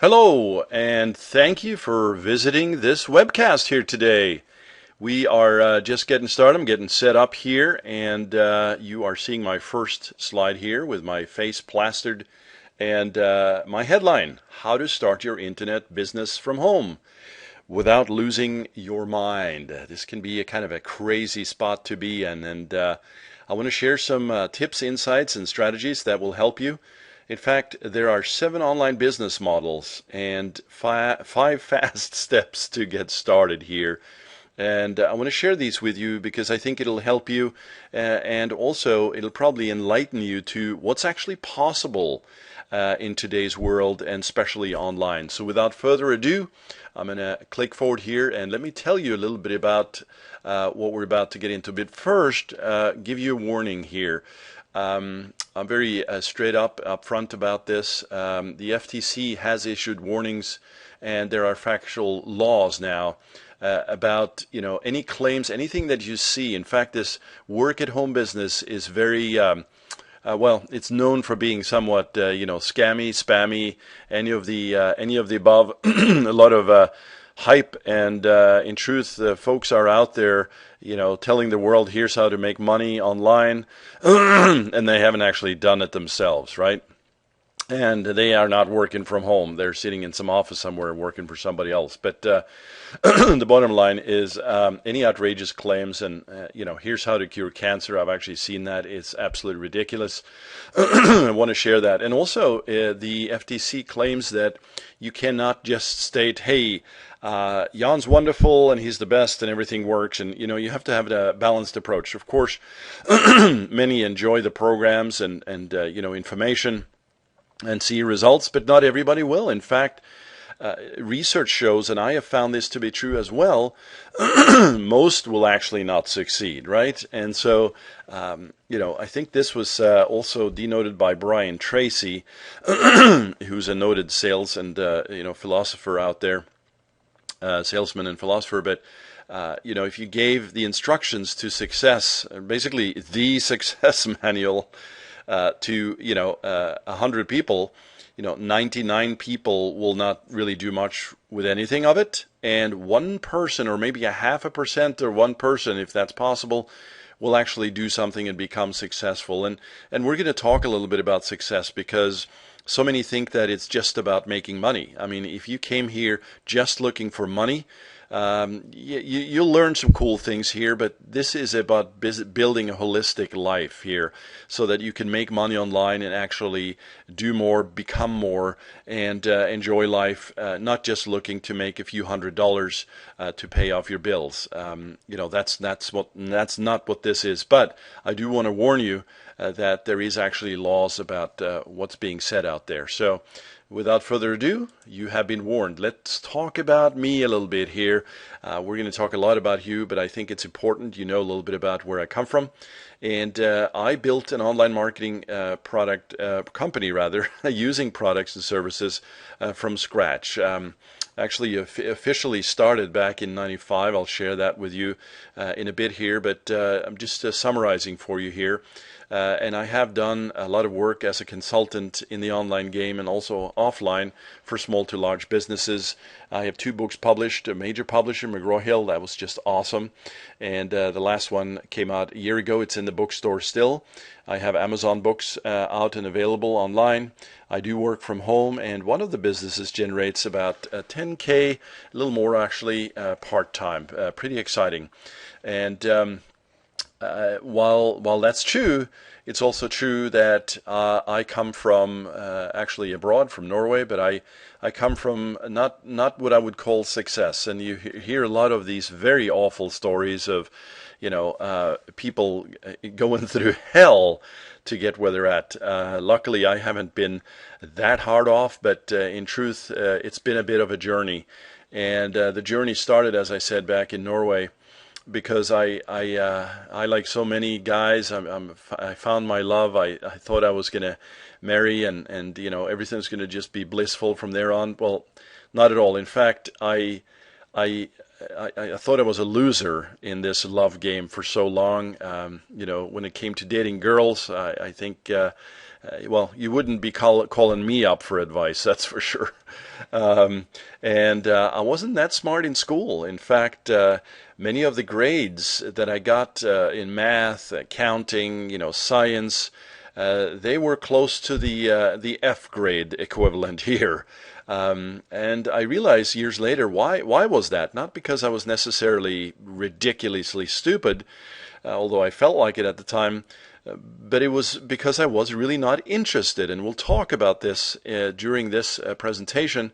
Hello, and thank you for visiting this webcast here today. We are just getting started. I'm getting set up here, and you are seeing my first slide here with my face plastered and my headline, How to Start Your Internet Business from Home Without Losing Your Mind. This can be a kind of a crazy spot to be in, and I want to share some tips, insights, and strategies that will help you. In fact, there are 7 online business models and 5 fast steps to get started here. And I want to share these with you because I think it'll help you and also it'll probably enlighten you to what's actually possible in today's world and especially online. So without further ado, I'm going to click forward here and let me tell you a little bit about what we're about to get into. But first, give you a warning here. I'm very straight up front about this. The FTC has issued warnings, and there are factual laws now about any claims, anything that you see. In fact, this work-at-home business is very well, it's known for being somewhat scammy, spammy, any of the above. A lot of hype, and in truth, folks are out there telling the world here's how to make money online, and they haven't actually done it themselves, right? And they are not working from home. They're sitting in some office somewhere working for somebody else. But the bottom line is any outrageous claims and, here's how to cure cancer. I've actually seen that. It's absolutely ridiculous. I want to share that. And also the FTC claims that you cannot just state, hey, Jan's wonderful and he's the best and everything works. And, you have to have a balanced approach. Of course, many enjoy the programs and information and see results, but not everybody will. In fact, research shows, and I have found this to be true as well, most will actually not succeed, right? And so, I think this was also denoted by Brian Tracy, who's a noted sales and, philosopher out there, salesman and philosopher, but if you gave the instructions to success, basically the success manual, to 100 people, 99 people will not really do much with anything of it, and 1% or maybe a 0.5% or 1%, if that's possible, will actually do something and become successful. And we're going to talk a little bit about success because so many think that it's just about making money. I mean, if you came here just looking for money, you'll learn some cool things here, but this is about building a holistic life here so that you can make money online and actually do more, become more, and enjoy life, not just looking to make a few $100s to pay off your bills. That's not what this is. But I do want to warn you that there is actually laws about what's being said out there. So without further ado, you have been warned. Let's talk about me a little bit here. We're going to talk a lot about you, but I think it's important you know a little bit about where I come from. And I built an online marketing company, using products and services from scratch. Actually, officially started back in '95. I'll share that with you in a bit here, but I'm just summarizing for you here. And I have done a lot of work as a consultant in the online game and also offline for small to large businesses. I have 2 books published, a major publisher, McGraw-Hill. That was just awesome. And the last one came out a year ago. It's in the bookstore still. I have Amazon books out and available online. I do work from home, and one of the businesses generates about 10K, a little more actually, part-time. Pretty exciting. And while that's true, it's also true that I come from actually abroad from Norway, but I come from not what I would call success. And you hear a lot of these very awful stories of people going through hell to get where they're at. Luckily, I haven't been that hard off, but in truth, it's been a bit of a journey. And the journey started, as I said, back in Norway, because I like so many guys, I found my love. I thought I was going to marry and everything's going to just be blissful from there on. Well, not at all. In fact, I thought I was a loser in this love game for so long. When it came to dating girls, I think well, you wouldn't be calling me up for advice, that's for sure. And I wasn't that smart in school. In fact, many of the grades that I got in math, counting, science, they were close to the F grade equivalent here. And I realized years later why was that? Not because I was necessarily ridiculously stupid, although I felt like it at the time, but it was because I was really not interested. And we'll talk about this during this presentation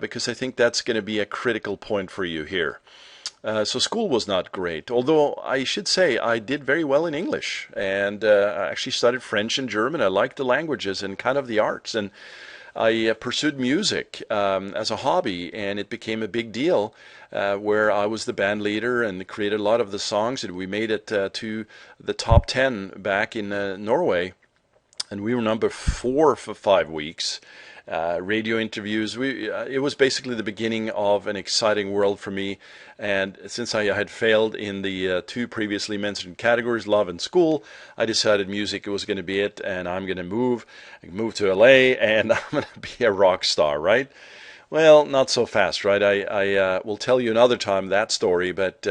because I think that's going to be a critical point for you here. So school was not great, although I should say I did very well in English, and I actually studied French and German. I liked the languages and kind of the arts, and I pursued music as a hobby, and it became a big deal where I was the band leader and created a lot of the songs, and we made it to the top 10 back in Norway, and we were number 4 for 5 weeks. Radio interviews. It was basically the beginning of an exciting world for me. And since I had failed in the 2 previously mentioned categories, love and school, I decided music was going to be it, and I'm going to move to LA, and I'm going to be a rock star, right? Well, not so fast, right? I will tell you another time that story, but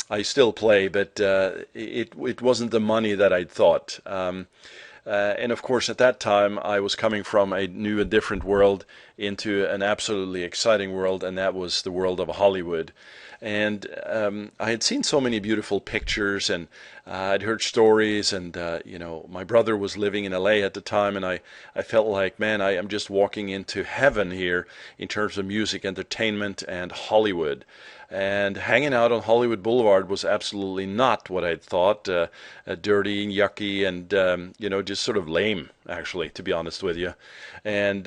I still play, but it wasn't the money that I'd thought. And of course, at that time, I was coming from a new and different world into an absolutely exciting world, and that was the world of Hollywood. And I had seen so many beautiful pictures, and I'd heard stories, and my brother was living in LA at the time, and I felt like, man, I am just walking into heaven here in terms of music, entertainment, and Hollywood. And hanging out on Hollywood Boulevard was absolutely not what I'd thought, dirty and yucky and, just sort of lame, actually, to be honest with you. And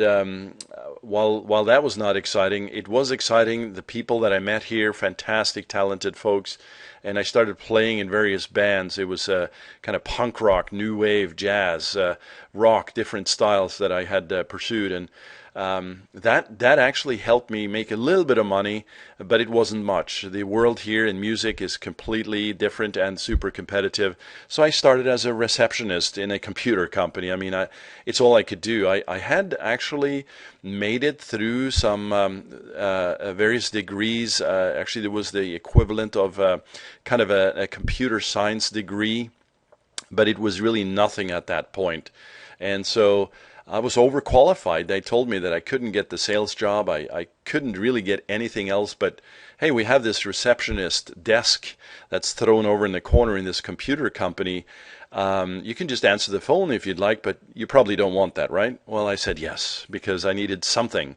while that was not exciting, it was exciting. The people that I met here, fantastic, talented folks. And I started playing in various bands. It was kind of punk rock, new wave, jazz, rock, different styles that I had pursued. And that actually helped me make a little bit of money, but it wasn't much. The world here in music is completely different and super competitive. So I started as a receptionist in a computer company. I mean, it's all I could do. I had actually made it through some various degrees. Actually, there was the equivalent of kind of a computer science degree, but it was really nothing at that point. And so I was overqualified. They told me that I couldn't get the sales job. I couldn't really get anything else, but hey, we have this receptionist desk that's thrown over in the corner in this computer company. You can just answer the phone if you'd like, but you probably don't want that, right? Well, I said yes, because I needed something.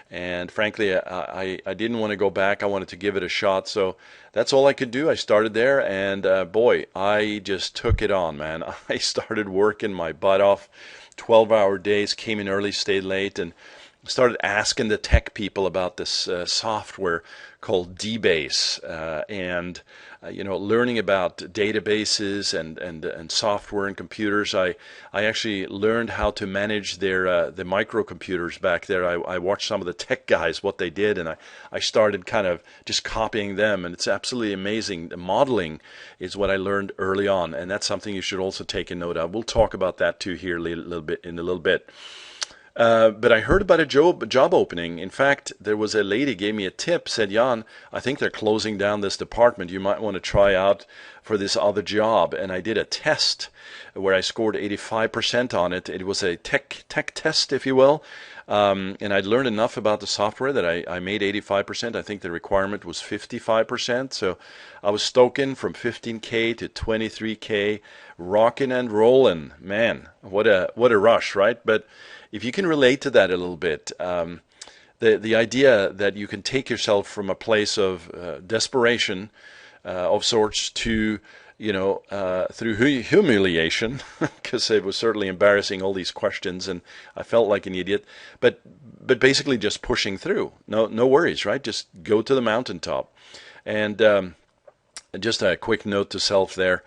And frankly, I didn't want to go back. I wanted to give it a shot. So that's all I could do. I started there, and boy, I just took it on, man. I started working my butt off. 12-hour days, came in early, stayed late, and started asking the tech people about this software called DBase, and learning about databases and software and computers. I actually learned how to manage their the microcomputers back there. I watched some of the tech guys, what they did, and I started kind of just copying them, and it's absolutely amazing. The modeling is what I learned early on, and that's something you should also take a note of. We'll talk about that too here in a little bit. But I heard about a job opening. In fact, there was a lady gave me a tip, said, Jan, I think they're closing down this department. You might want to try out for this other job. And I did a test where I scored 85% on it. It was a tech test, if you will. And I'd learned enough about the software that I made 85%. I think the requirement was 55%. So I was stoking from 15K to 23K, rocking and rolling. Man, what a rush, right? But if you can relate to that a little bit, the idea that you can take yourself from a place of desperation of sorts to, through humiliation, because it was certainly embarrassing, all these questions, and I felt like an idiot, but basically just pushing through. No worries, right? Just go to the mountaintop. And just a quick note to self there.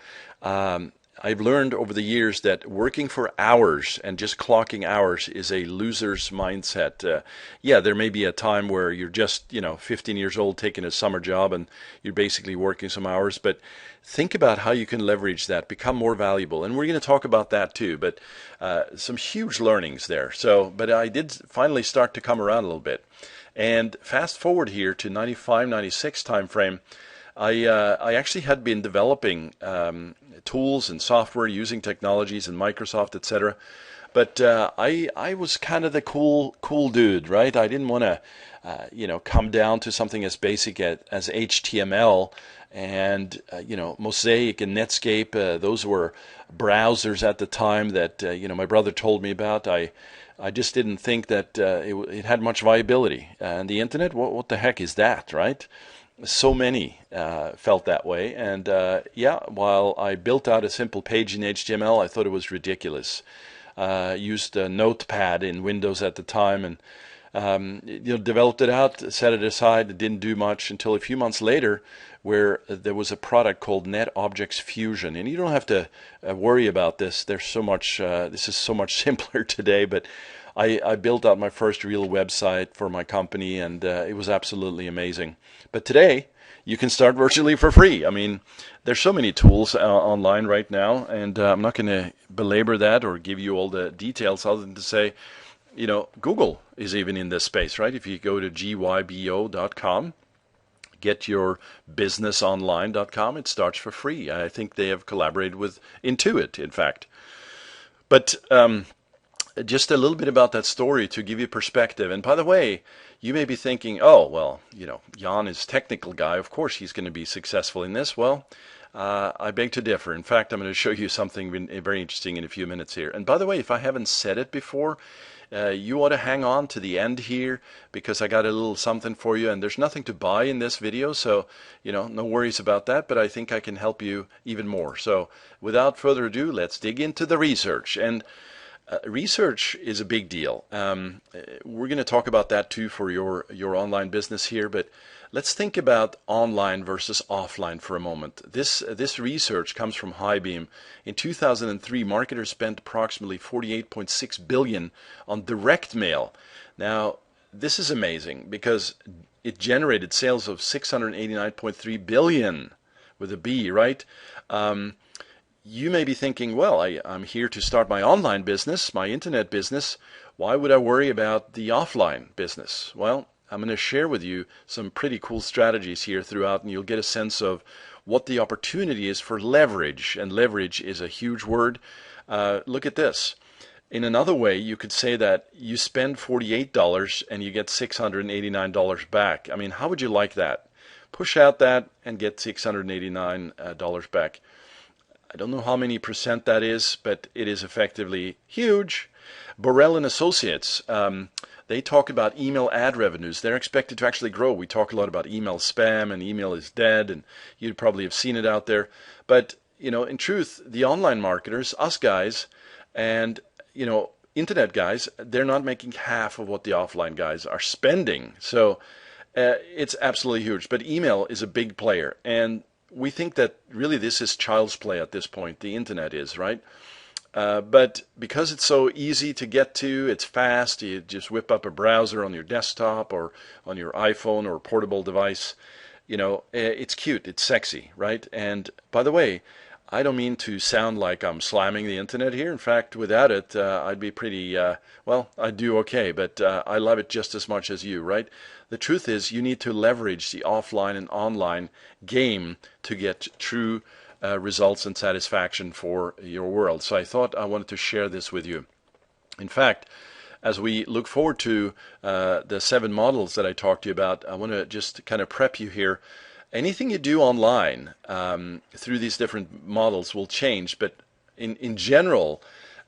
I've learned over the years that working for hours and just clocking hours is a loser's mindset. Yeah, there may be a time where you're just, 15 years old taking a summer job and you're basically working some hours, but think about how you can leverage that, become more valuable. And we're going to talk about that too, but some huge learnings there. So, but I did finally start to come around a little bit. And fast forward here to 95, 96 time frame. I actually had been developing tools and software using technologies and Microsoft, etc. But I was kind of the cool dude, right? I didn't want to come down to something as basic as HTML and Mosaic and Netscape. Those were browsers at the time that my brother told me about. I just didn't think that it had much viability. And the internet, what the heck is that, right? So many felt that way. And while I built out a simple page in HTML, I thought it was ridiculous. Used a Notepad in Windows at the time and developed it out, set it aside. It didn't do much until a few months later, where there was a product called NetObjects Fusion. And you don't have to worry about this. There's so much. This is so much simpler today. But I built out my first real website for my company, and it was absolutely amazing. But today, you can start virtually for free. I mean, there's so many tools online right now, and I'm not going to belabor that or give you all the details other than to say, Google is even in this space, right? If you go to gybo.com, getyourbusinessonline.com, it starts for free. I think they have collaborated with Intuit, in fact. But just a little bit about that story to give you perspective. And by the way, you may be thinking, oh, well, Jon is a technical guy. Of course he's going to be successful in this. Well, I beg to differ. In fact, I'm going to show you something very interesting in a few minutes here. And by the way, if I haven't said it before, you ought to hang on to the end here because I got a little something for you. And there's nothing to buy in this video, so no worries about that. But I think I can help you even more. So without further ado, let's dig into the research. And research is a big deal. We're going to talk about that too for your online business here, but let's think about online versus offline for a moment. This research comes from Highbeam. In 2003, marketers spent approximately $48.6 billion on direct mail. Now, this is amazing because it generated sales of $689.3 billion with a B, right? You may be thinking, well, I'm here to start my online business, my internet business. Why would I worry about the offline business? Well, I'm going to share with you some pretty cool strategies here throughout, and you'll get a sense of what the opportunity is for leverage. And leverage is a huge word. Look at this. In another way, you could say that you spend $48 and you get $689 back. I mean, how would you like that? Push out that and get $689 back. I don't know how many percent that is, but it is effectively huge. Borrell and Associates, they talk about email ad revenues. They're expected to actually grow. We talk a lot about email spam and email is dead, and you probably have seen it out there. But, in truth, the online marketers, us guys, and, internet guys, they're not making half of what the offline guys are spending. So it's absolutely huge. But email is a big player, and we think that really this is child's play at this point. The internet is, right? But because it's so easy to get to, it's fast, you just whip up a browser on your desktop or on your iPhone or portable device, it's cute, it's sexy, right? And by the way, I don't mean to sound like I'm slamming the internet here. In fact, without it, I'd be pretty, I'd do okay, but I love it just as much as you, right? The truth is you need to leverage the offline and online game to get true results and satisfaction for your world. So I thought I wanted to share this with you. In fact, as we look forward to the 7 models that I talked to you about, I want to just kind of prep you here. Anything you do online through these different models will change, but in general,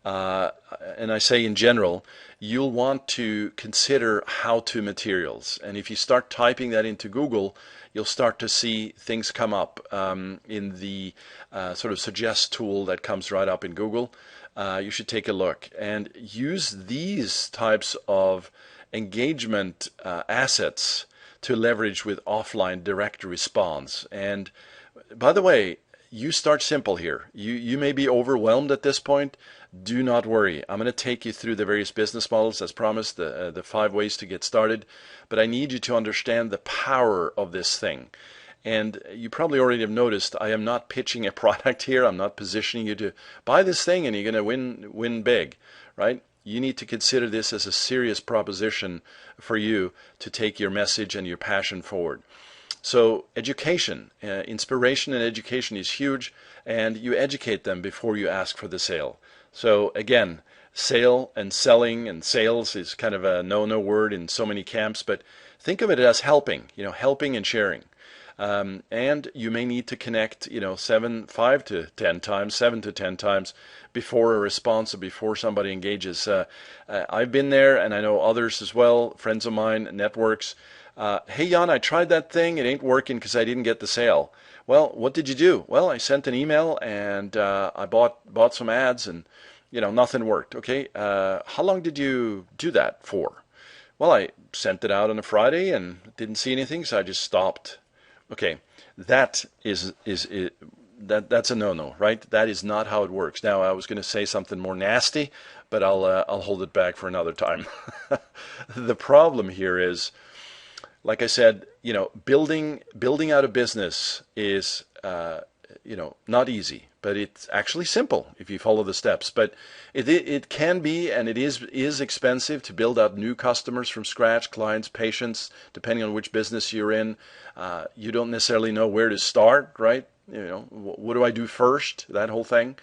and I say in general, you'll want to consider how-to materials. And if you start typing that into Google, you'll start to see things come up in the sort of suggest tool that comes right up in Google. You should take a look and use these types of engagement assets to leverage with offline direct response. And by the way, you start simple here. You may be overwhelmed at this point. Do not worry. I'm going to take you through the various business models as promised, the 5 ways to get started. But I need you to understand the power of this thing. And you probably already have noticed I am not pitching a product here. I'm not positioning you to buy this thing and you're going to win big, right? You need to consider this as a serious proposition for you to take your message and your passion forward. So education, inspiration and education is huge, and you educate them before you ask for the sale. So again, sale and selling and sales is kind of a no-no word in so many camps, but think of it as helping, helping and sharing. And you may need to connect, 5 to 10 times, 7 to 10 times before a response or before somebody engages. I've been there, and I know others as well, friends of mine, networks. Hey, Jon, I tried that thing. It ain't working because I didn't get the sale. Well, what did you do? Well, I sent an email and I bought some ads and, nothing worked. Okay, how long did you do that for? Well, I sent it out on a Friday and didn't see anything, so I just stopped. Okay, that's a no-no, right? That is not how it works. Now, I was going to say something more nasty, but I'll hold it back for another time. The problem here is, like I said, building out a business is not easy, but it's actually simple if you follow the steps. But it can be, and it is expensive to build out new customers from scratch, clients, patients, depending on which business you're in. You don't necessarily know where to start, right? What do I do first? That whole thing.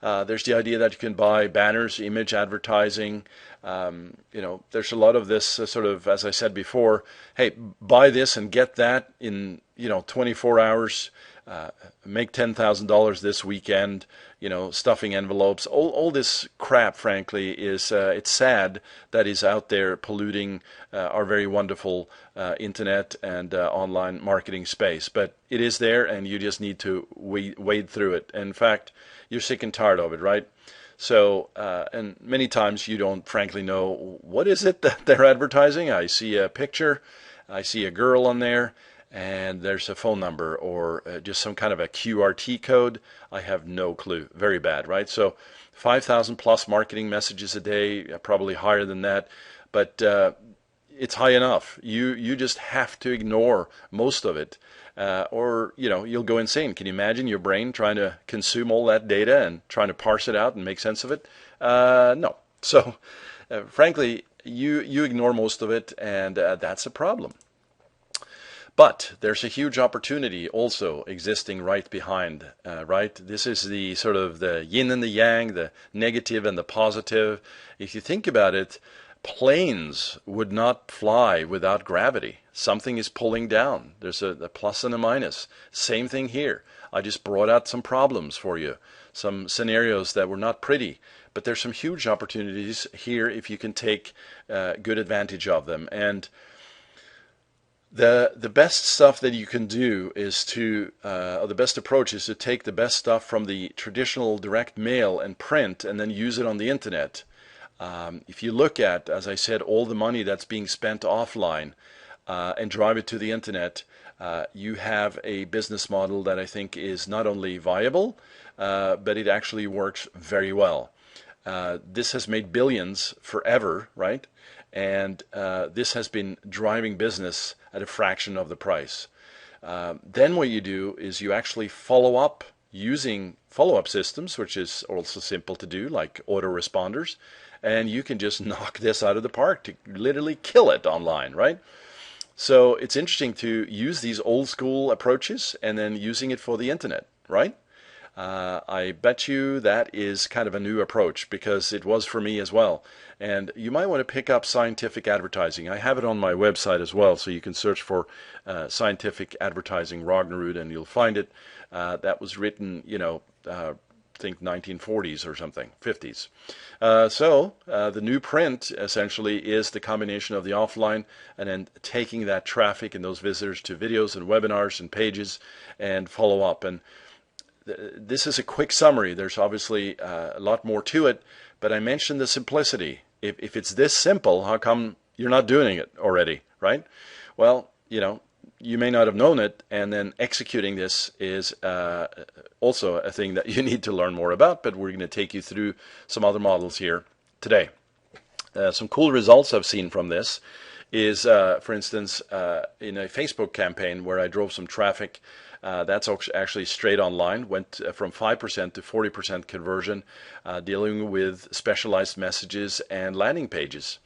There's the idea that you can buy banners, image advertising. There's a lot of this sort of, as I said before, hey, buy this and get that in 24 hours. Make $10,000 this weekend. Stuffing envelopes. All this crap, frankly, is it's sad that is out there polluting our very wonderful internet and online marketing space. But it is there, and you just need to wade through it. And in fact, you're sick and tired of it, right? So, and many times you don't frankly know what is it that they're advertising. I see a picture, I see a girl on there, and there's a phone number or just some kind of a QRT code. I have no clue. Very bad, right? So 5,000 plus marketing messages a day, probably higher than that, but it's high enough. You just have to ignore most of it. Or you'll go insane. Can you imagine your brain trying to consume all that data and trying to parse it out and make sense of it? No. So, frankly, you ignore most of it, and that's a problem. But there's a huge opportunity also existing right behind, right? This is the sort of the yin and the yang, the negative and the positive. If you think about it, planes would not fly without gravity. Something is pulling down. There's a plus and a minus. Same thing here. I just brought out some problems for you, some scenarios that were not pretty, but there's some huge opportunities here if you can take good advantage of them. And the best stuff that you can do is or the best approach is to take the best stuff from the traditional direct mail and print and then use it on the internet. If you look at, as I said, all the money that's being spent offline and drive it to the internet, you have a business model that I think is not only viable, but it actually works very well. This has made billions forever, right? And this has been driving business at a fraction of the price. Then what you do is you actually follow up using follow-up systems, which is also simple to do, like autoresponders, and you can just knock this out of the park to literally kill it online, right? So it's interesting to use these old school approaches and then using it for the internet, right? I bet you that is kind of a new approach because it was for me as well. And you might want to pick up scientific advertising. I have it on my website as well, so you can search for scientific advertising Rognerud and you'll find it. That was written, I think 1940s or something, 50s. So the new print essentially is the combination of the offline and then taking that traffic and those visitors to videos and webinars and pages and follow up. And this is a quick summary. There's obviously a lot more to it, but I mentioned the simplicity. If it's this simple, how come you're not doing it already, right? Well, you may not have known it, and then executing this is also a thing that you need to learn more about, but we're going to take you through some other models here today. Some cool results I've seen from this is, for instance, in a Facebook campaign where I drove some traffic. That's actually straight online, went from 5% to 40% conversion, dealing with specialized messages and landing pages.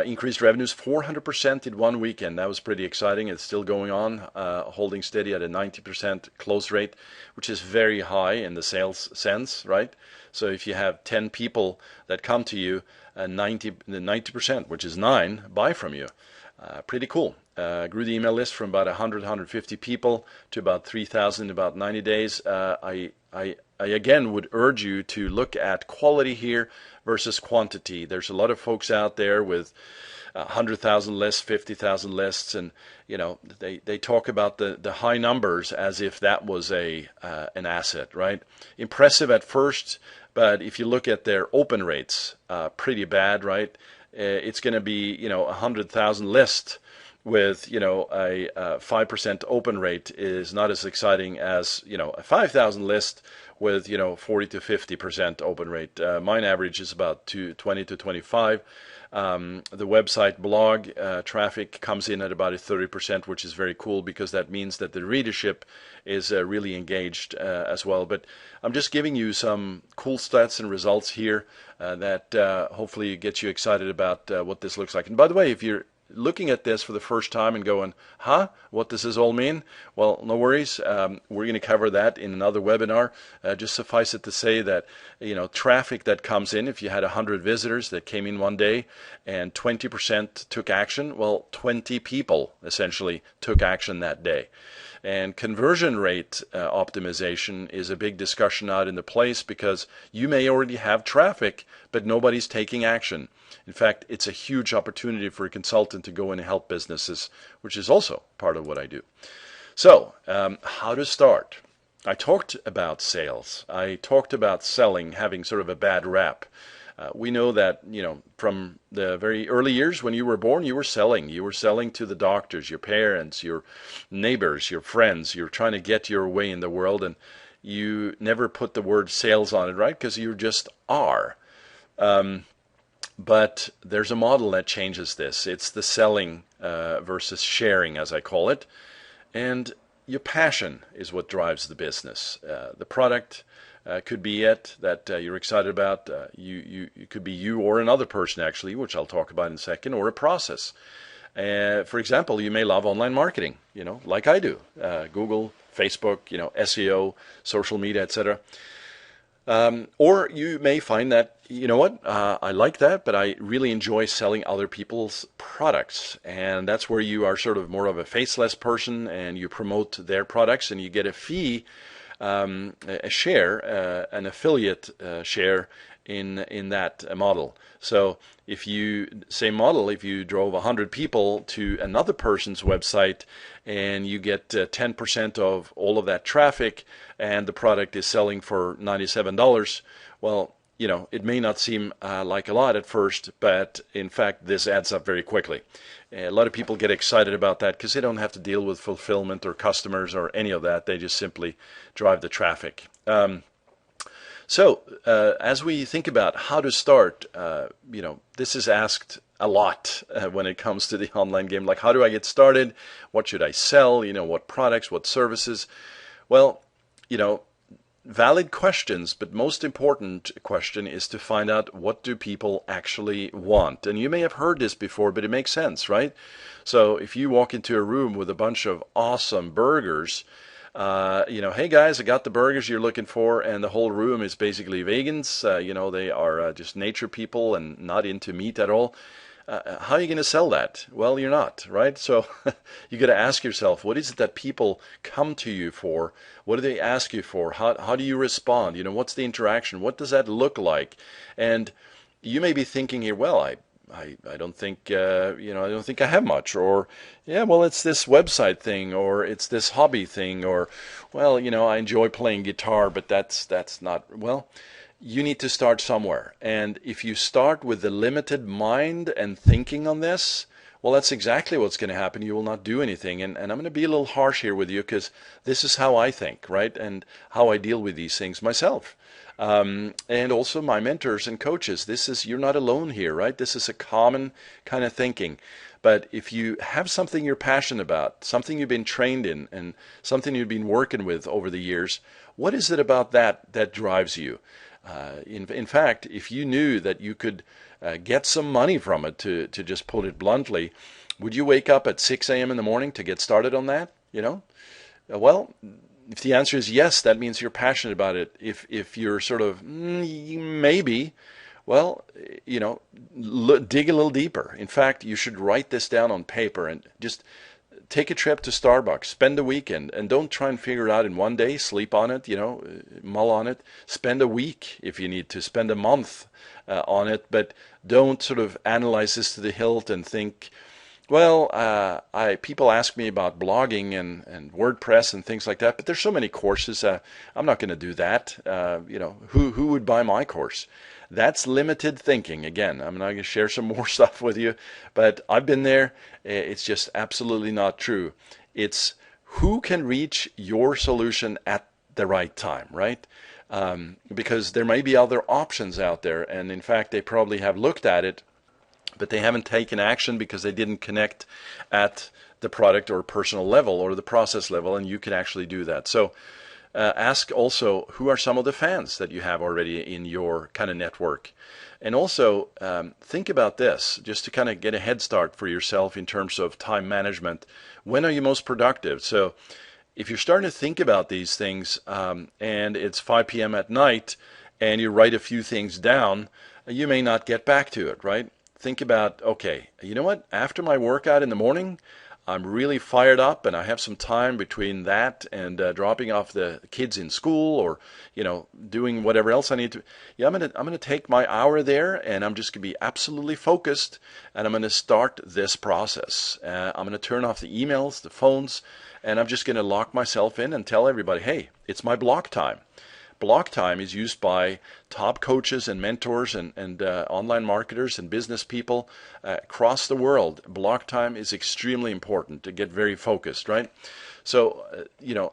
Increased revenues 400% in one weekend. That was pretty exciting. It's still going on, holding steady at a 90% close rate, which is very high in the sales sense, right? So if you have 10 people that come to you, 90%, which is 9, buy from you. Pretty cool. Grew the email list from about 100, 150 people to about 3,000 in about 90 days. I again would urge you to look at quality here versus quantity. There's a lot of folks out there with 100,000 lists, 50,000 lists, and they talk about the high numbers as if that was an asset, right? Impressive at first, but if you look at their open rates, pretty bad, right? It's going to be 100,000 lists with a 5% open rate is not as exciting as a 5,000 list with 40 to 50% open rate. Mine average is about 20 to 25. The website blog traffic comes in at about a 30%, which is very cool because that means that the readership is really engaged as well. But I'm just giving you some cool stats and results here that hopefully get you excited about what this looks like. And by the way, if you're looking at this for the first time and going, what does this all mean? Well, no worries. We're going to cover that in another webinar. Just suffice it to say that, traffic that comes in, if you had 100 visitors that came in one day and 20% took action, well, 20 people essentially took action that day. And conversion rate optimization is a big discussion out in the place because you may already have traffic, but nobody's taking action. In fact, it's a huge opportunity for a consultant to go in and help businesses, which is also part of what I do. So, how to start? I talked about sales. I talked about selling having sort of a bad rap. We know that, from the very early years when you were born, you were selling. You were selling to the doctors, your parents, your neighbors, your friends. You're trying to get your way in the world, and you never put the word sales on it, right? Because you just are. But there's a model that changes this. It's the selling versus sharing, as I call it. And your passion is what drives the business. The product could be it that you're excited about. It could be you or another person, actually, which I'll talk about in a second, or a process. For example, you may love online marketing, like I do. Google, Facebook, SEO, social media, etc. Or you may find that, I like that, but I really enjoy selling other people's products. And that's where you are sort of more of a faceless person and you promote their products and you get a fee, a share, an affiliate share in that model. So if you drove 100 people to another person's website and you get 10% of all of that traffic and the product is selling for $97, well, it may not seem like a lot at first, but in fact this adds up very quickly. A lot of people get excited about that because they don't have to deal with fulfillment or customers or any of that. They just simply drive the traffic. So as we think about how to start, this is asked a lot when it comes to the online game. Like, how do I get started? What should I sell? What products, what services? Well, valid questions, but most important question is to find out what do people actually want. And you may have heard this before, but it makes sense, right? So if you walk into a room with a bunch of awesome burgers, hey guys, I got the burgers you're looking for, and the whole room is basically vegans. They are just nature people and not into meat at all. How are you going to sell that? Well, you're not, right? So you got to ask yourself, what is it that people come to you for? What do they ask you for? How do you respond? What's the interaction? What does that look like? And you may be thinking here, well, I don't think I don't think I have much, or it's this website thing, or it's this hobby thing, or I enjoy playing guitar, but that's not, well, you need to start somewhere. And if you start with a limited mind and thinking on this, Well, that's exactly what's going to happen. You will not do anything. And I'm going to be a little harsh here with you because this is how I think, right? And how I deal with these things myself. And also my mentors and coaches. You're not alone here, right? This is a common kind of thinking. But if you have something you're passionate about, something you've been trained in, and something you've been working with over the years, what is it about that drives you? In fact, if you knew that you could get some money from it, to just put it bluntly, would you wake up at 6 a.m. in the morning to get started on that? Well, if the answer is yes, that means you're passionate about it. If you're sort of maybe, well, dig a little deeper. In fact, you should write this down on paper and just take a trip to Starbucks, spend a weekend, and don't try and figure it out in one day. Sleep on it, mull on it. Spend a week if you need to. Spend a month on it, but don't sort of analyze this to the hilt and think, well, people ask me about blogging and WordPress and things like that, but there's so many courses. I'm not going to do that. Who would buy my course? That's limited thinking. Again, I'm not going to share some more stuff with you, but I've been there. It's just absolutely not true. It's who can reach your solution at the right time, right? Because there may be other options out there, and in fact, they probably have looked at it, but they haven't taken action because they didn't connect at the product or personal level or the process level, and you can actually do that. So ask also, who are some of the fans that you have already in your kind of network? And also think about this, just to kind of get a head start for yourself in terms of time management. When are you most productive? So if you're starting to think about these things and it's 5 p.m. at night and you write a few things down, you may not get back to it, right? Think about, okay, you know what? After my workout in the morning, I'm really fired up and I have some time between that and dropping off the kids in school or, doing whatever else I need to. Yeah, I'm going to take my hour there and I'm just going to be absolutely focused and I'm going to start this process. I'm going to turn off the emails, the phones, and I'm just going to lock myself in and tell everybody, hey, it's my block time. Block time is used by top coaches and mentors and online marketers and business people across the world. Block time is extremely important to get very focused, right? So,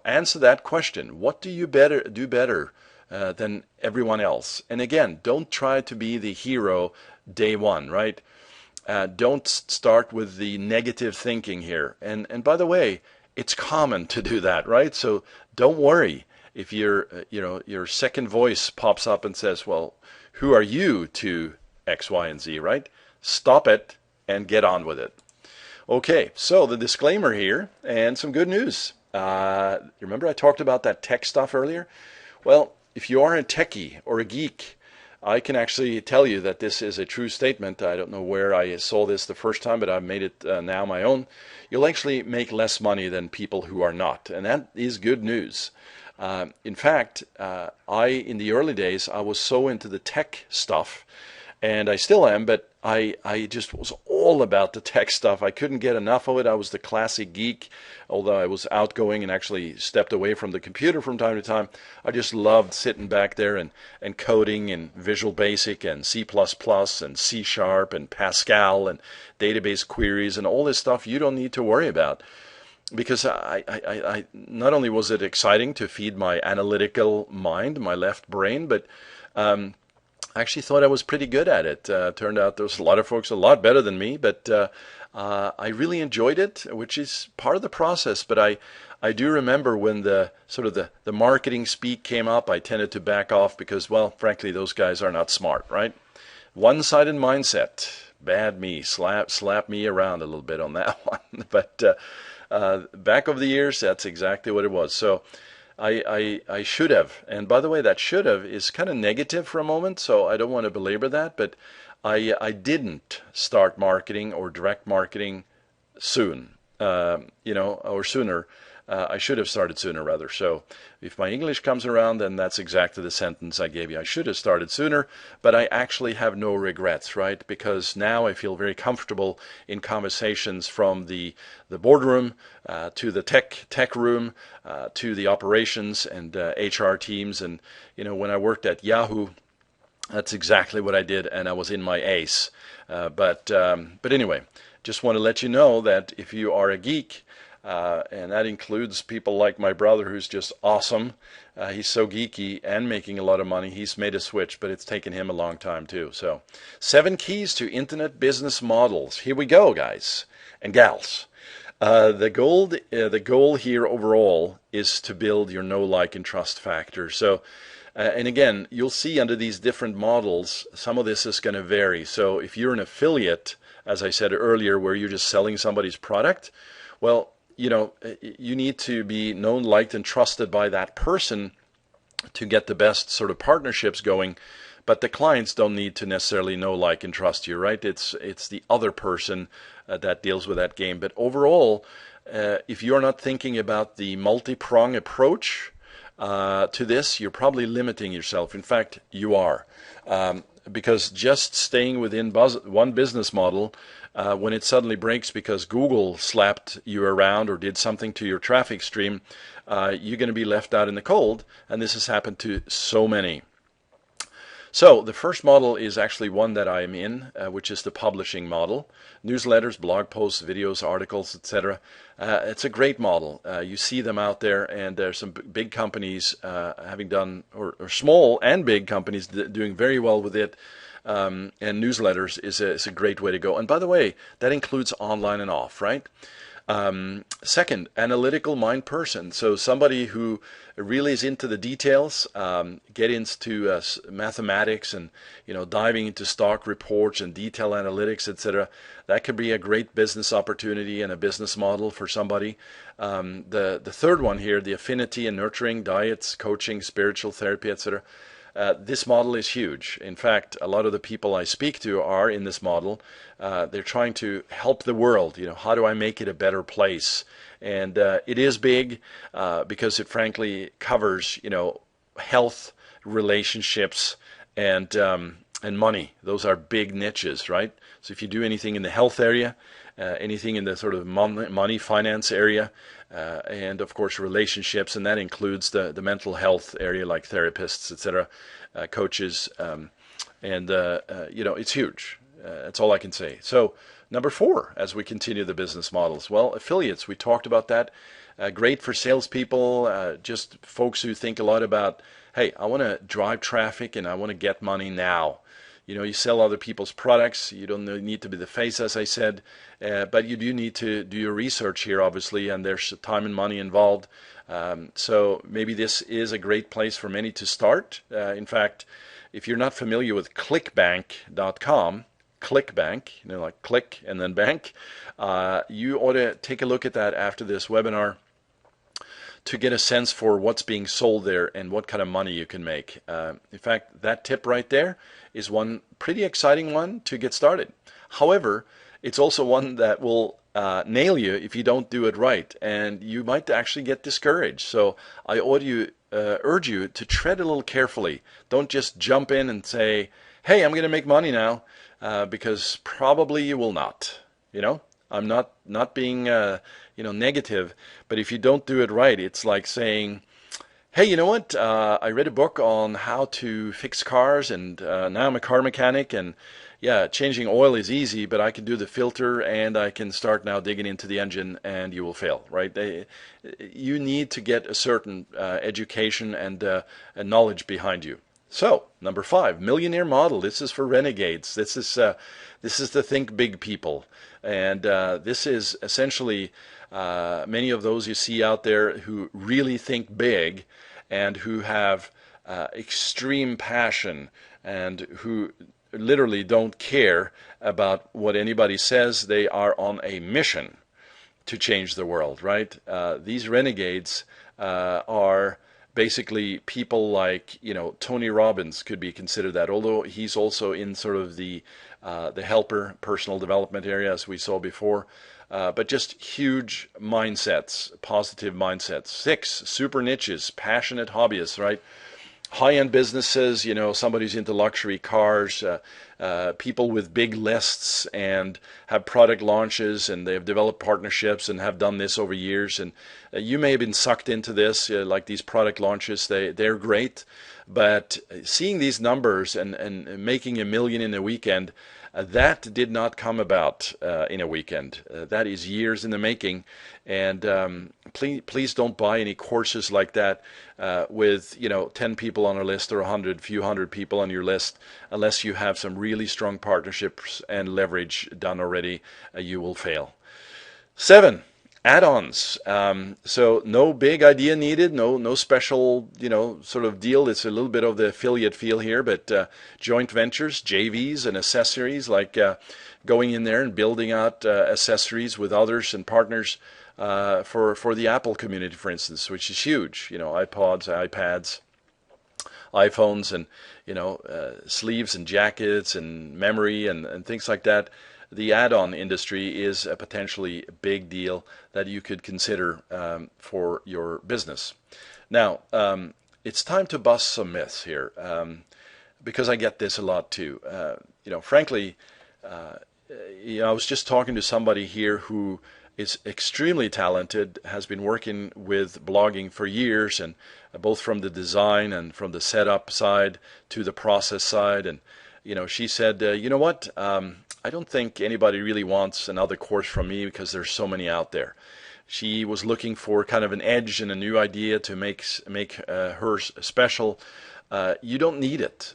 answer that question. What do you do better than everyone else? And again, don't try to be the hero day one, right? Don't start with the negative thinking here. And by the way, it's common to do that, right? So don't worry. If your second voice pops up and says, well, who are you to X, Y, and Z, right? Stop it and get on with it. Okay, so the disclaimer here and some good news. Remember I talked about that tech stuff earlier? Well, if you are a techie or a geek, I can actually tell you that this is a true statement. I don't know where I saw this the first time, but I've made it now my own. You'll actually make less money than people who are not, and that is good news. In fact, in the early days, I was so into the tech stuff, and I still am, but I just was all about the tech stuff. I couldn't get enough of it. I was the classic geek, although I was outgoing and actually stepped away from the computer from time to time. I just loved sitting back there and coding in Visual Basic and C++ and C# and Pascal and database queries and all this stuff you don't need to worry about. Because I not only was it exciting to feed my analytical mind, my left brain, but I actually thought I was pretty good at it. Turned out there was a lot of folks a lot better than me, but I really enjoyed it, which is part of the process. But I do remember when the marketing speak came up, I tended to back off because, well, frankly, those guys are not smart, right? One-sided mindset. Bad me. Slap me around a little bit on that one. But back over the years, that's exactly what it was. So I should have. And by the way, that should have is kind of negative for a moment, so I don't want to belabor that, but I didn't start marketing or direct marketing soon, or sooner. I should have started sooner, rather. So if my English comes around, then that's exactly the sentence I gave you. I should have started sooner, but I actually have no regrets, right? Because now I feel very comfortable in conversations from the boardroom to the tech room to the operations and HR teams. And, when I worked at Yahoo, that's exactly what I did, and I was in my ace. But anyway, just want to let you know that if you are a geek, and that includes people like my brother, who's just awesome. He's so geeky and making a lot of money. He's made a switch, but it's taken him a long time too. So, 7 keys to internet business models. Here we go, guys and gals. The goal here overall is to build your know, like, and trust factor. So, and again, you'll see under these different models, some of this is going to vary. So if you're an affiliate, as I said earlier, where you're just selling somebody's product, well, you need to be known, liked, and trusted by that person to get the best sort of partnerships going. But the clients don't need to necessarily know, like, and trust you, right? It's the other person that deals with that game. But overall, if you're not thinking about the multi-prong approach to this, you're probably limiting yourself. In fact, you are. Because just staying within one business model, when it suddenly breaks because Google slapped you around or did something to your traffic stream, you're going to be left out in the cold. And this has happened to so many. So the first model is actually one that I'm in, which is the publishing model. Newsletters, blog posts, videos, articles, etc. It's a great model. You see them out there, and there's some big companies having done, or small and big companies doing very well with it. And newsletters is a great way to go. And by the way, that includes online and off, right? Second, analytical mind person. So somebody who really is into the details, get into mathematics and diving into stock reports and detail analytics, etc. That could be a great business opportunity and a business model for somebody. The third one here, the affinity and nurturing, diets, coaching, spiritual therapy, etc. This model is huge. In fact, a lot of the people I speak to are in this model. They're trying to help the world. How do I make it a better place? And it is big because it frankly covers, health, relationships, and money. Those are big niches, right? So if you do anything in the health area, anything in the sort of money finance area, and of course relationships, and that includes the mental health area, like therapists, etc., coaches, and it's huge. That's all I can say. So number 4, as we continue the business models, well, affiliates. We talked about that. Great for salespeople, just folks who think a lot about, hey, I want to drive traffic and I want to get money now. You sell other people's products. You don't need to be the face, as I said, but you do need to do your research here, obviously, and there's time and money involved. So maybe this is a great place for many to start. In fact, if you're not familiar with clickbank.com, ClickBank, like click and then bank, you ought to take a look at that after this webinar to get a sense for what's being sold there and what kind of money you can make. In fact, that tip right there is one pretty exciting one to get started. However, it's also one that will nail you if you don't do it right, and you might actually get discouraged. So I urge you to tread a little carefully. Don't just jump in and say, hey, I'm going to make money now, because probably you will not. I'm not being negative, but if you don't do it right, it's like saying, hey, you know what? I read a book on how to fix cars, and now I'm a car mechanic, and yeah, changing oil is easy, but I can do the filter, and I can start now digging into the engine, and you will fail, right? You need to get a certain education and knowledge behind you. So, number 5, millionaire model. This is for renegades. This is the think big people, and this is essentially many of those you see out there who really think big and who have extreme passion and who literally don't care about what anybody says. They are on a mission to change the world, right? These renegades are basically people like, Tony Robbins could be considered that, although he's also in sort of the helper personal development area, as we saw before. But just huge mindsets, positive mindsets. 6, super niches, passionate hobbyists, right? High-end businesses, somebody who's into luxury cars, people with big lists and have product launches, and they have developed partnerships and have done this over years. And you may have been sucked into this, like these product launches. They're great, but seeing these numbers and making $1 million in a weekend, that did not come about in a weekend. That is years in the making. And please don't buy any courses like that with 10 people on a list or a few hundred people on your list, unless you have some really strong partnerships and leverage done already. You will fail. 7. Add-ons. So no big idea needed, no special, sort of deal. It's a little bit of the affiliate feel here, but joint ventures, JVs, and accessories, like going in there and building out accessories with others and partners for the Apple community, for instance, which is huge. iPods, iPads, iPhones, and sleeves and jackets and memory and things like that. The add-on industry is a potentially big deal that you could consider for your business. Now, it's time to bust some myths here, because I get this a lot too. Frankly, I was just talking to somebody here who is extremely talented, has been working with blogging for years, and both from the design and from the setup side to the process side. And she said, you know what? I don't think anybody really wants another course from me because there's so many out there. She was looking for kind of an edge and a new idea to make her special. You don't need it.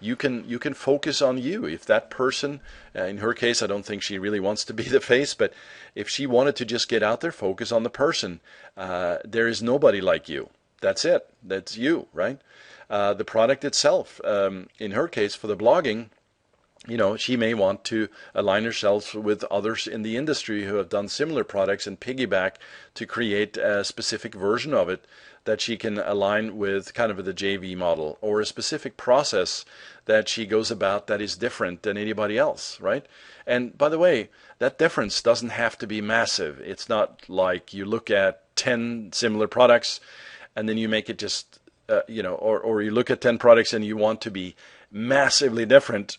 You can focus on you. If that person, in her case, I don't think she really wants to be the face, but if she wanted to just get out there, focus on the person. There is nobody like you. That's it. That's you, right? The product itself, in her case, for the blogging, she may want to align herself with others in the industry who have done similar products and piggyback to create a specific version of it that she can align with kind of the JV model, or a specific process that she goes about that is different than anybody else, right? And by the way, that difference doesn't have to be massive. It's not like you look at 10 similar products and then you make it just, or you look at 10 products and you want to be massively different.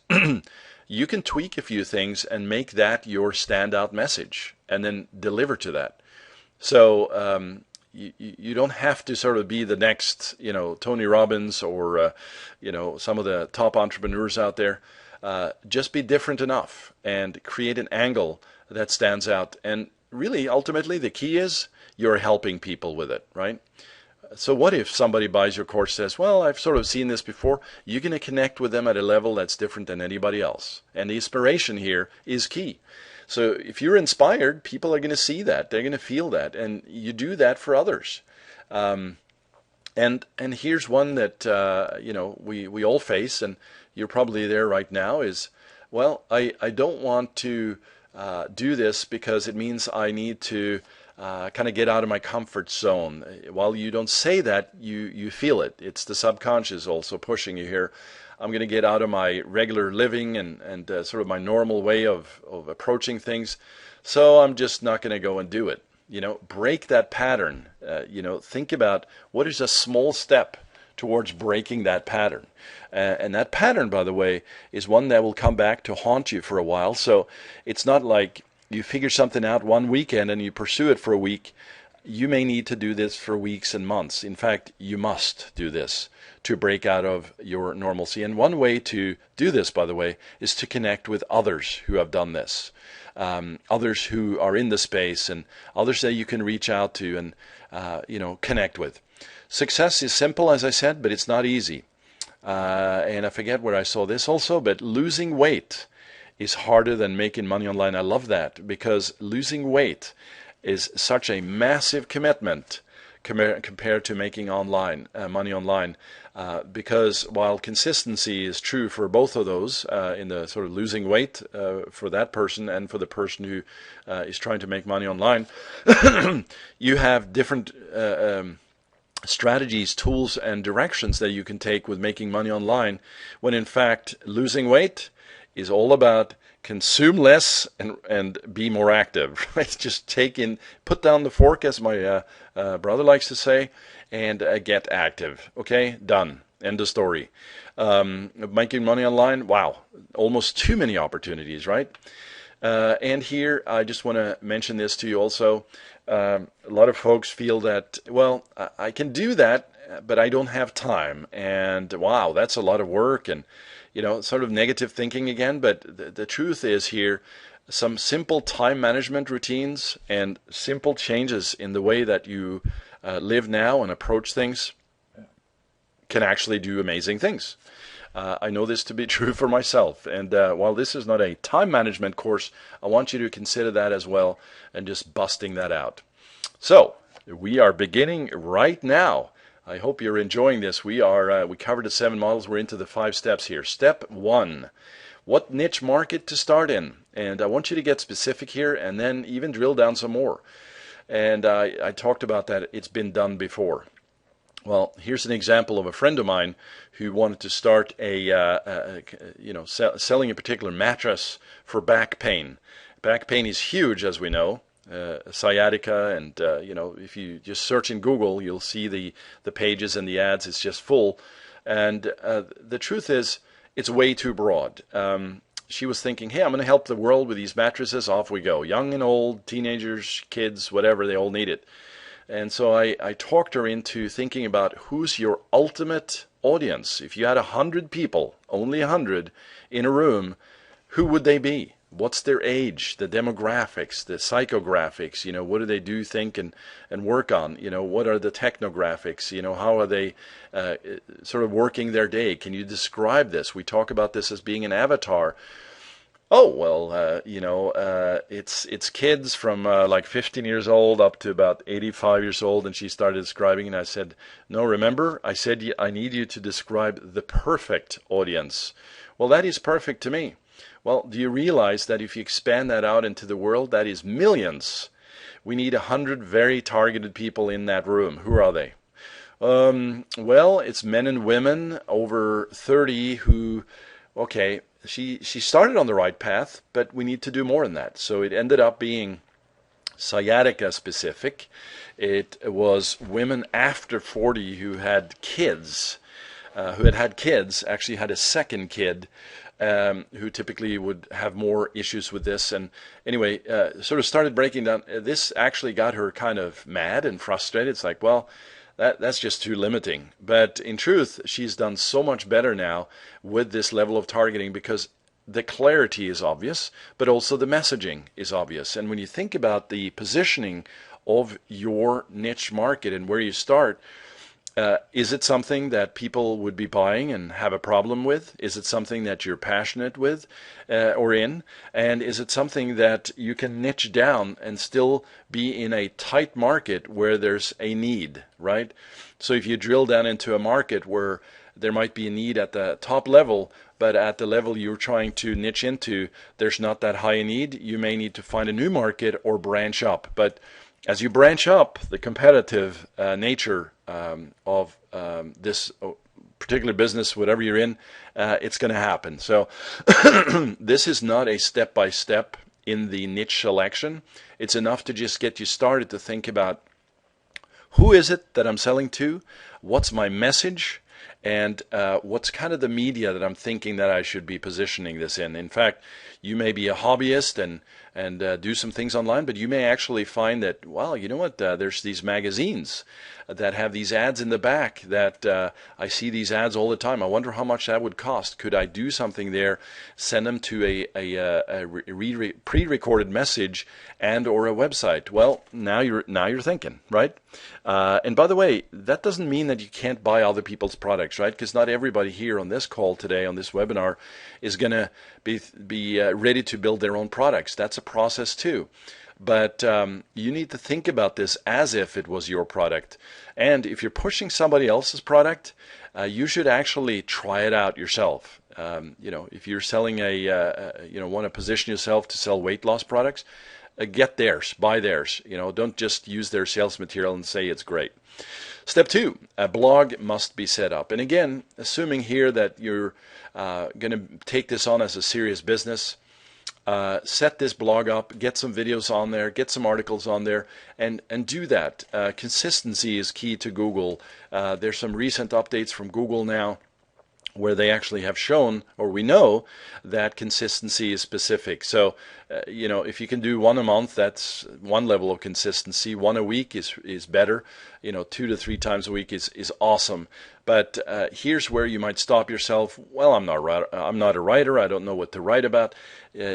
You can tweak a few things and make that your standout message and then deliver to that. So you don't have to sort of be the next, Tony Robbins or, some of the top entrepreneurs out there. Just be different enough and create an angle that stands out. And really, ultimately, the key is you're helping people with it, right? So what if somebody buys your course, says, well, I've sort of seen this before. You're going to connect with them at a level that's different than anybody else. And the inspiration here is key. So if you're inspired, people are going to see that. They're going to feel that. And you do that for others. And here's one that, we all face, and you're probably there right now, is, well, I don't want to do this because it means I need to kind of get out of my comfort zone. While you don't say that, you feel it. It's the subconscious also pushing you here. I'm going to get out of my regular living and sort of my normal way of approaching things. So I'm just not going to go and do it. Break that pattern. Think about what is a small step towards breaking that pattern. And that pattern, by the way, is one that will come back to haunt you for a while. So it's not like you figure something out one weekend and you pursue it for a week. You may need to do this for weeks and months. In fact, you must do this to break out of your normalcy. And one way to do this, by the way, is to connect with others who have done this. Others who are in the space, and others that you can reach out to and connect with. Success is simple, as I said, but it's not easy. And I forget where I saw this also, but losing weight is harder than making money online. I love that, because losing weight is such a massive commitment compared to making money online. Because while consistency is true for both of those, in the sort of losing weight for that person and for the person who is trying to make money online, you have different strategies, tools, and directions that you can take with making money online, when in fact losing weight is all about consume less and be more active. Right? Just put down the fork, as my brother likes to say, and get active. Okay, done. End of story. Making money online, wow, almost too many opportunities, right? And here, I just want to mention this to you also. A lot of folks feel that, well, I can do that, but I don't have time. And wow, that's a lot of work, and sort of negative thinking again. But the truth is here, some simple time management routines and simple changes in the way that you live now and approach things can actually do amazing things. I know this to be true for myself. And while this is not a time management course, I want you to consider that as well and just busting that out. So we are beginning right now. I hope you're enjoying this. We covered the 7 models. We're into the 5 steps here. Step 1, what niche market to start in? And I want you to get specific here and then even drill down some more. And I talked about that. It's been done before. Well, here's an example of a friend of mine who wanted to start selling a particular mattress for back pain. Back pain is huge, as we know, sciatica, and if you just search in Google, you'll see the pages and the ads. It's just full, and the truth is, it's way too broad. She was thinking, hey, I'm going to help the world with these mattresses. Off we go, young and old, teenagers, kids, whatever, they all need it. And so I talked her into thinking about who's your ultimate audience. If you had 100 people, only 100, in a room, who would they be? What's their age, the demographics, the psychographics, what do they do, think, and work on? What are the technographics? How are they sort of working their day? Can you describe this? We talk about this as being an avatar. Oh, well, it's kids from like 15 years old up to about 85 years old, and she started describing, and I said, no, remember, I said I need you to describe the perfect audience. Well, that is perfect to me. Well, do you realize that if you expand that out into the world, that is millions? We need 100 very targeted people in that room. Who are they? Well, it's men and women over 30 who, okay, she started on the right path, but we need to do more than that. So it ended up being sciatica specific. It was women after 40 who had kids, actually had a second kid, who typically would have more issues with this. And anyway, sort of started breaking down. This actually got her kind of mad and frustrated. It's like, well, that's just too limiting. But in truth, she's done so much better now with this level of targeting because the clarity is obvious, but also the messaging is obvious. And when you think about the positioning of your niche market and where you start, is it something that people would be buying and have a problem with? Is it something that you're passionate with or in? And is it something that you can niche down and still be in a tight market where there's a need, right? So if you drill down into a market where there might be a need at the top level, but at the level you're trying to niche into, there's not that high a need, you may need to find a new market or branch up. But as you branch up, the competitive nature of this particular business, whatever you're in, it's going to happen. So this is not a step-by-step in the niche selection. It's enough to just get you started to think about who is it that I'm selling to, what's my message, and what's kind of the media that I'm thinking that I should be positioning this in. In fact, you may be a hobbyist and do some things online, but you may actually find that, well, you know what, there's these magazines that have these ads in the back that I see these ads all the time. I wonder how much that would cost. Could I do something there, send them to a pre-recorded message and or a website? Well, now you're thinking, right? And by the way, that doesn't mean that you can't buy other people's products, right? Because not everybody here on this call today, on this webinar, is going to be ready to build their own products. That's a process too. But you need to think about this as if it was your product. And if you're pushing somebody else's product, you should actually try it out yourself. If you're selling want to position yourself to sell weight loss products, get theirs, buy theirs. Don't just use their sales material and say it's great. Step 2, a blog must be set up. And again, assuming here that you're going to take this on as a serious business, set this blog up, get some videos on there, get some articles on there, and do that. Consistency is key to Google. There's some recent updates from Google now where they actually have shown, or we know, that consistency is specific. So, if you can do one a month, that's one level of consistency. One a week is better. 2 to 3 times a week is awesome. But here's where you might stop yourself. Well, I'm not a writer. I don't know what to write about.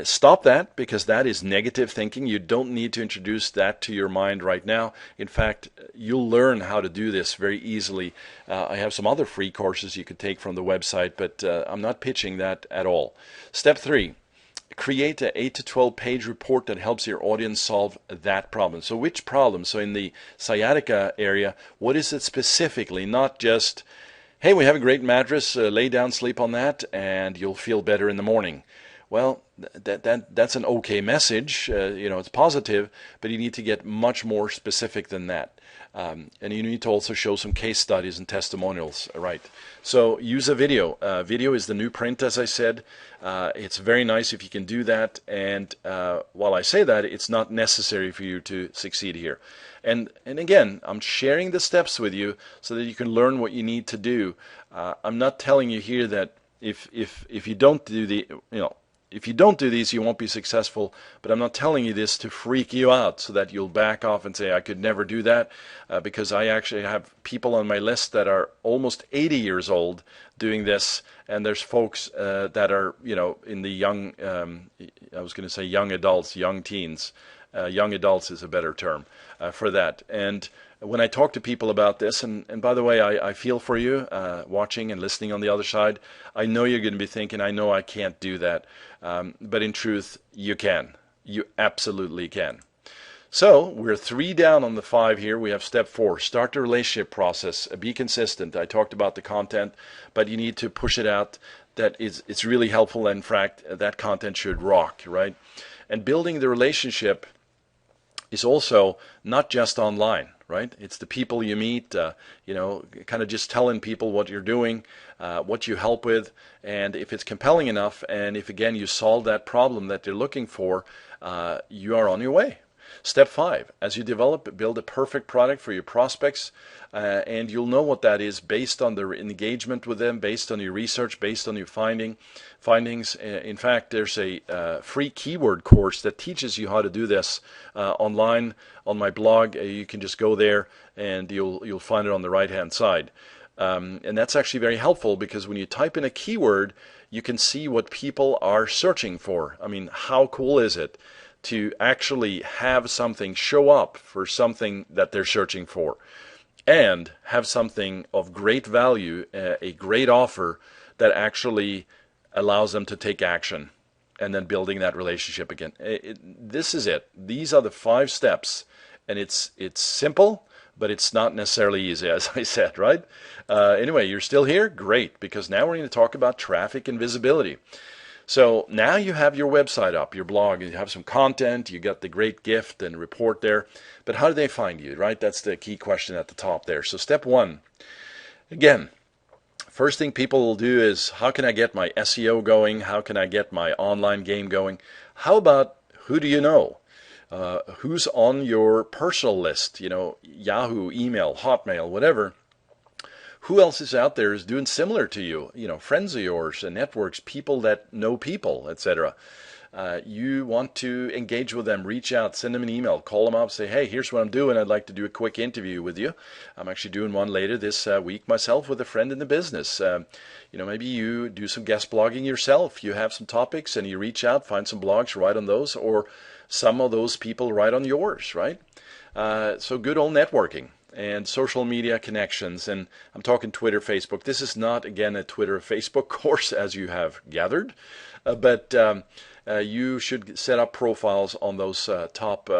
Stop that, because that is negative thinking. You don't need to introduce that to your mind right now. In fact, you'll learn how to do this very easily. I have some other free courses you could take from the website, but I'm not pitching that at all. Step 3. Create an 8 to 12 page report that helps your audience solve that problem. So which problem? So in the sciatica area, what is it specifically? Not just, hey, we have a great mattress, lay down, sleep on that, and you'll feel better in the morning. Well, that's an okay message. It's positive, but you need to get much more specific than that. And you need to also show some case studies and testimonials, right? So use a video. Video is the new print, as I said. It's very nice if you can do that. And while I say that, it's not necessary for you to succeed here. And again, I'm sharing the steps with you so that you can learn what you need to do. I'm not telling you here that if you don't do if you don't do these, you won't be successful. But I'm not telling you this to freak you out so that you'll back off and say, I could never do that, because I actually have people on my list that are almost 80 years old doing this, and there's folks that are, in the young, I was going to say young adults, young teens. Young adults is a better term for that. And when I talk to people about this, and by the way, I feel for you watching and listening on the other side. I know you're going to be thinking, I know I can't do that. But in truth, you can. You absolutely can. So we're 3 down on the 5 here. We have step 4. Start the relationship process. Be consistent. I talked about the content, but you need to push it out. It's really helpful. In fact, that content should rock, right? And building the relationship is also not just online, right? It's the people you meet, kind of just telling people what you're doing, what you help with, and if it's compelling enough, and if again you solve that problem that they're looking for, you are on your way. Step 5, as you build a perfect product for your prospects, and you'll know what that is based on the engagement with them, based on your research, based on your findings. In fact, there's a free keyword course that teaches you how to do this online on my blog. You can just go there and you'll find it on the right-hand side. And that's actually very helpful, because when you type in a keyword, you can see what people are searching for. I mean, how cool is it to actually have something show up for something that they're searching for, and have something of great value, a great offer that actually allows them to take action, and then building that relationship again. This is it. These are the 5 steps, and it's simple, but it's not necessarily easy, as I said, right? Anyway, you're still here? Great, because now we're going to talk about traffic and visibility. So now you have your website up, your blog, you have some content, you got the great gift and report there, but how do they find you, right? That's the key question at the top there. So step 1, again, first thing people will do is, how can I get my SEO going? How can I get my online game going? How about, who do you know? Who's on your personal list? Yahoo, email, Hotmail, whatever. Who else is out there is doing similar to you? Friends of yours and networks, people that know people, etc. You want to engage with them, reach out, send them an email, call them up, say, hey, here's what I'm doing. I'd like to do a quick interview with you. I'm actually doing one later this week myself with a friend in the business. Maybe you do some guest blogging yourself. You have some topics and you reach out, find some blogs, write on those, or some of those people write on yours, right? So good old networking. And social media connections, and I'm talking Twitter, Facebook. This is not, again, a Twitter or Facebook course, as you have gathered, but you should set up profiles on those top,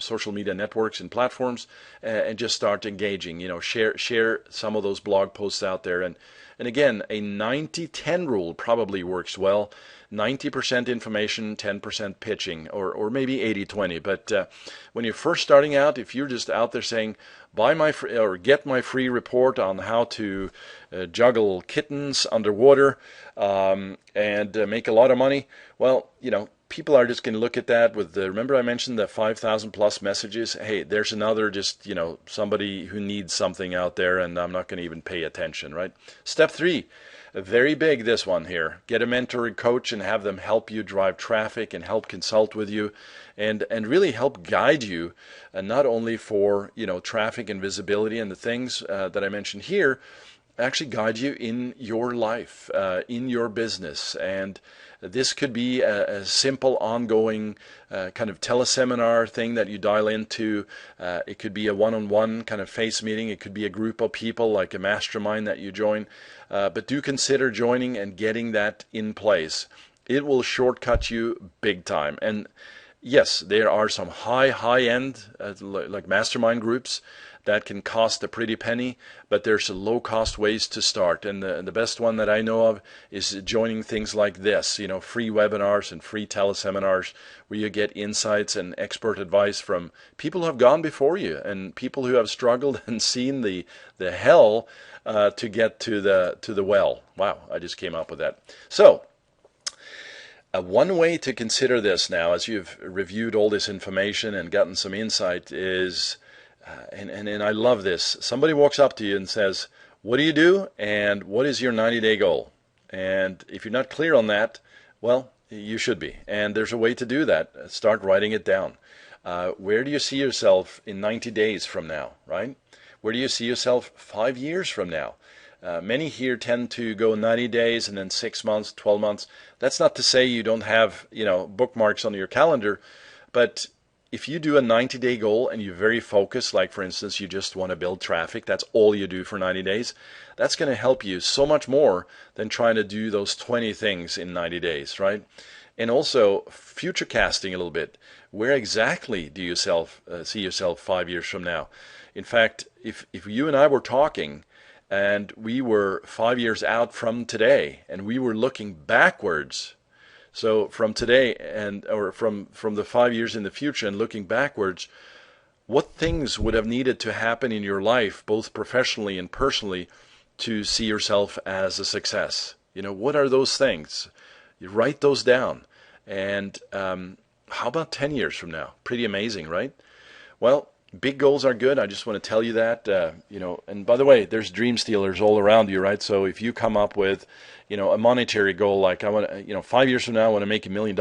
social media networks and platforms, and just start engaging. Share some of those blog posts out there, and again, a 90-10 rule probably works well. 90% information, 10% pitching, or maybe 80-20. But when you're first starting out, if you're just out there saying, buy my free, or get my free report on how to juggle kittens underwater and make a lot of money, well, people are just going to look at that with the, remember I mentioned the 5,000 plus messages? Hey, there's another just, somebody who needs something out there, and I'm not going to even pay attention, right? Step 3, very big, this one here. Get a mentor and coach and have them help you drive traffic and help consult with you and really help guide you, not only for, traffic and visibility and the things that I mentioned here, actually guide you in your life, in your business. And this could be a simple ongoing kind of teleseminar thing that you dial into. It could be a one-on-one kind of face meeting. It could be a group of people like a mastermind that you join. But do consider joining and getting that in place. It will shortcut you big time. And yes, there are some high-end like mastermind groups that can cost a pretty penny, but there's low-cost ways to start. And the best one that I know of is joining things like this, free webinars and free teleseminars where you get insights and expert advice from people who have gone before you and people who have struggled and seen the hell to get to the well. Wow, I just came up with that. So, one way to consider this now, as you've reviewed all this information and gotten some insight, is and I love this. Somebody walks up to you and says, what do you do and what is your 90-day goal? And if you're not clear on that, well, you should be. And there's a way to do that. Start writing it down. Where do you see yourself in 90 days from now, right? Where do you see yourself 5 years from now? Many here tend to go 90 days and then 6 months, 12 months. That's not to say you don't have, bookmarks on your calendar, but if you do a 90-day goal and you're very focused, like for instance, you just want to build traffic, that's all you do for 90 days, that's going to help you so much more than trying to do those 20 things in 90 days, right? And also future casting a little bit. Where exactly do you see yourself 5 years from now? In fact, if you and I were talking and we were 5 years out from today and we were looking backwards, so from today or from the 5 years in the future and looking backwards, what things would have needed to happen in your life, both professionally and personally, to see yourself as a success? What are those things? You write those down. And how about 10 years from now? Pretty amazing, right? Well, big goals are good. I just want to tell you that, and by the way, there's dream stealers all around you, right? So if you come up with, a monetary goal, like I want to, 5 years from now, I want to make $1 million,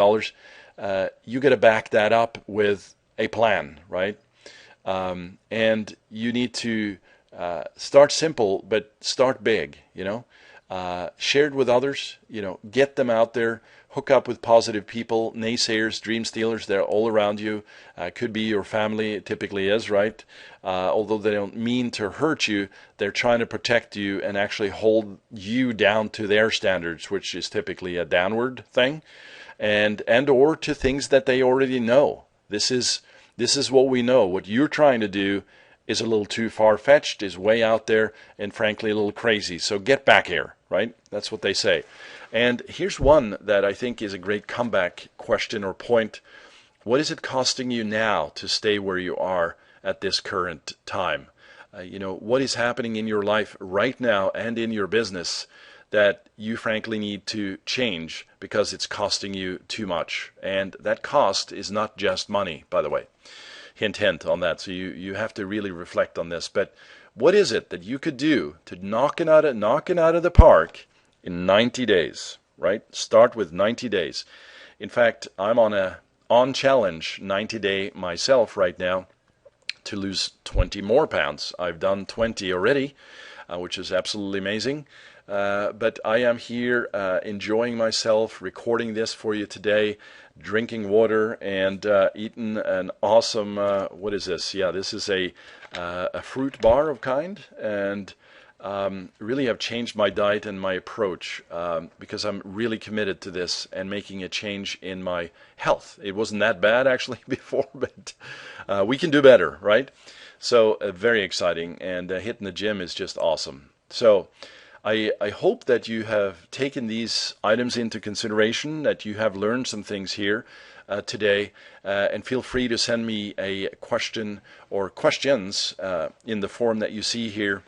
you got to back that up with a plan, right? And you need to start simple, but start big, share it with others, get them out there. Hook up with positive people, naysayers, dream stealers, they're all around you. Could be your family, it typically is, right? Although they don't mean to hurt you, they're trying to protect you and actually hold you down to their standards, which is typically a downward thing, and or to things that they already know. This is what we know. What you're trying to do is a little too far-fetched, is way out there, and frankly a little crazy. So get back here, right? That's what they say. And here's one that I think is a great comeback question or point. What is it costing you now to stay where you are at this current time? What is happening in your life right now and in your business that you frankly need to change because it's costing you too much? And that cost is not just money, by the way. Hint, hint on that. So you have to really reflect on this. But what is it that you could do to knock it out of the park in 90 days, right? Start with 90 days. In fact, I'm on a on-challenge 90-day myself right now to lose 20 more pounds. I've done 20 already, which is absolutely amazing. But I am here enjoying myself, recording this for you today, drinking water and eating an awesome, what is this? Yeah, this is a fruit bar of kind, and really have changed my diet and my approach because I'm really committed to this and making a change in my health. It wasn't that bad actually before, but we can do better, right? So very exciting, and hitting the gym is just awesome. So I hope that you have taken these items into consideration, that you have learned some things here today, and feel free to send me a question or questions in the form that you see here.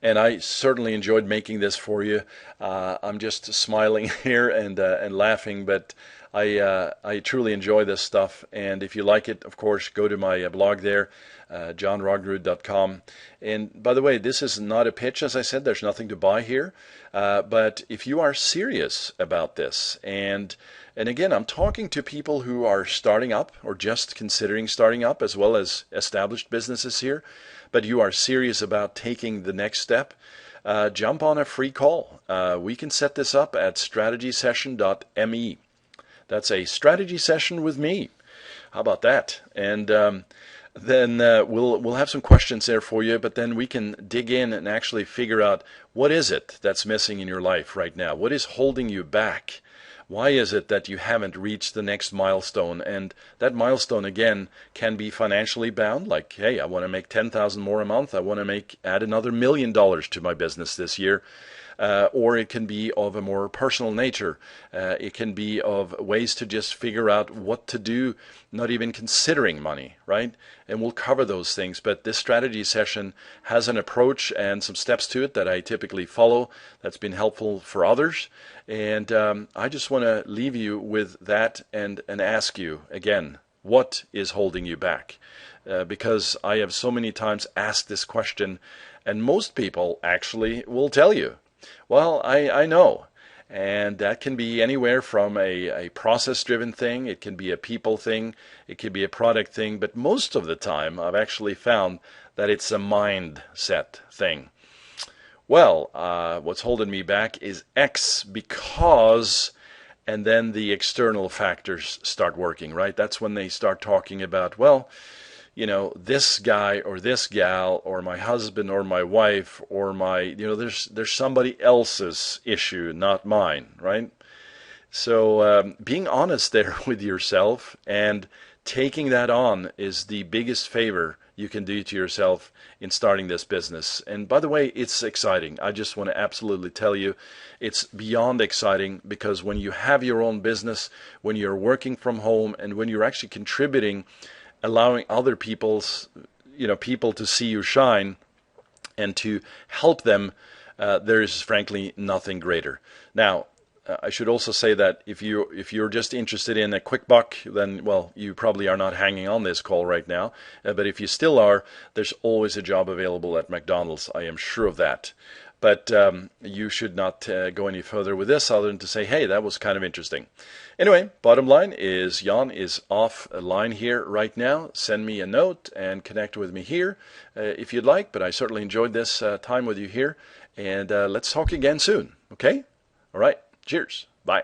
And I certainly enjoyed making this for you. I'm just smiling here and laughing, but I truly enjoy this stuff, and if you like it, of course, go to my blog there, jonrognerud.com. And by the way, this is not a pitch, as I said. There's nothing to buy here, but if you are serious about this, and again, I'm talking to people who are starting up or just considering starting up, as well as established businesses here, but you are serious about taking the next step. Jump on a free call. We can set this up at strategysession.me. That's a strategy session with me. How about that? And then we'll have some questions there for you, but then we can dig in and actually figure out what is it that's missing in your life right now? What is holding you back? Why is it that you haven't reached the next milestone? And that milestone, again, can be financially bound, like, hey, I want to make 10,000 more a month. I want to add another $1 million to my business this year. Or it can be of a more personal nature. It can be of ways to just figure out what to do, not even considering money, right? And we'll cover those things. But this strategy session has an approach and some steps to it that I typically follow that's been helpful for others. And I just want to leave you with that and ask you again, what is holding you back? Because I have so many times asked this question, and most people actually will tell you, well, I know. And that can be anywhere from a process-driven thing, it can be a people thing, it can be a product thing, but most of the time I've actually found that it's a mindset thing. Well, what's holding me back is X because, and then the external factors start working, right? That's when they start talking about, well, you know, this guy or this gal or my husband or my wife or there's somebody else's issue, not mine, right? So being honest there with yourself and taking that on is the biggest favor you can do to yourself in starting this business. And by the way, it's exciting. I just want to absolutely tell you, it's beyond exciting, because when you have your own business, when you're working from home, and when you're actually contributing, allowing other people to see you shine and to help them, there is frankly nothing greater. Now, I should also say that if you're just interested in a quick buck, then, well, you probably are not hanging on this call right now. But if you still are, there's always a job available at McDonald's. I am sure of that. But you should not go any further with this other than to say, hey, that was kind of interesting. Anyway, bottom line is Jon is off a line here right now. Send me a note and connect with me here if you'd like. But I certainly enjoyed this time with you here. And let's talk again soon. Okay? All right. Cheers. Bye.